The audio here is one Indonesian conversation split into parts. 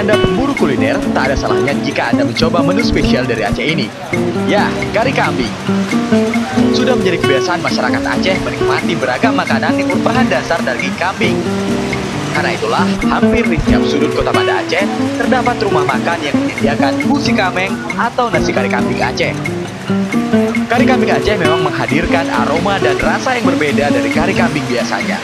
Bagi Anda pemburu kuliner, tak ada salahnya jika Anda mencoba menu spesial dari Aceh ini. Ya, kari kambing. Sudah menjadi kebiasaan masyarakat Aceh menikmati beragam makanan yang berbahan dasar daging kambing. Karena itulah, hampir di setiap sudut kota Banda Aceh terdapat rumah makan yang menyediakan busi kameng atau nasi kari kambing Aceh. Kari kambing Aceh memang menghadirkan aroma dan rasa yang berbeda dari kari kambing biasanya.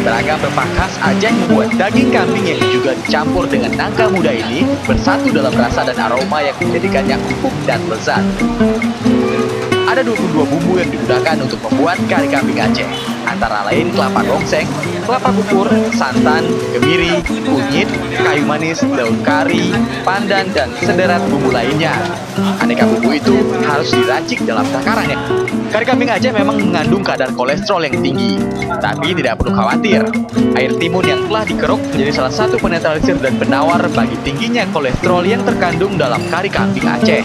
Beragam rempah khas Aceh membuat daging kambing yang juga dicampur dengan nangka muda ini bersatu dalam rasa dan aroma yang menjadikannya empuk dan lezat. Ada 22 bumbu yang digunakan untuk membuat kari kambing Aceh, antara lain kelapa gongseng, kelapa kupur, santan, kemiri, kunyit, kayu manis, daun kari, pandan, dan sederet bumbu lainnya. Aneka bumbu itu harus diracik dalam takarannya. Kari kambing Aceh memang mengandung kadar kolesterol yang tinggi, tapi tidak perlu khawatir. Air timun yang telah dikeruk menjadi salah satu penetralisir dan penawar bagi tingginya kolesterol yang terkandung dalam kari kambing Aceh.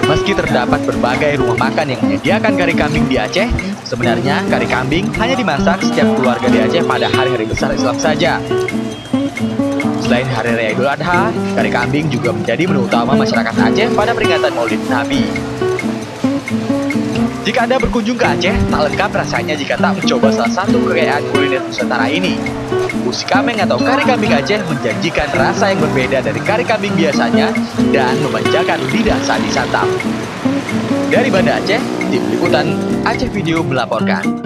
Meski terdapat berbagai rumah makan yang menyediakan kari kambing di Aceh, sebenarnya kari kambing hanya dimasak setiap keluarga di Aceh pada hari-hari besar Islam saja. Selain Hari Raya Idul Adha, kari kambing juga menjadi menu utama masyarakat Aceh pada peringatan Maulid Nabi. Jika Anda berkunjung ke Aceh, tak lengkap rasanya jika tak mencoba salah satu kekayaan kuliner Nusantara ini. Busi kameng atau kari kambing Aceh menjanjikan rasa yang berbeda dari kari kambing biasanya dan memanjakan lidah saat disantap. Dari Banda Aceh, tim liputan Aceh Video melaporkan.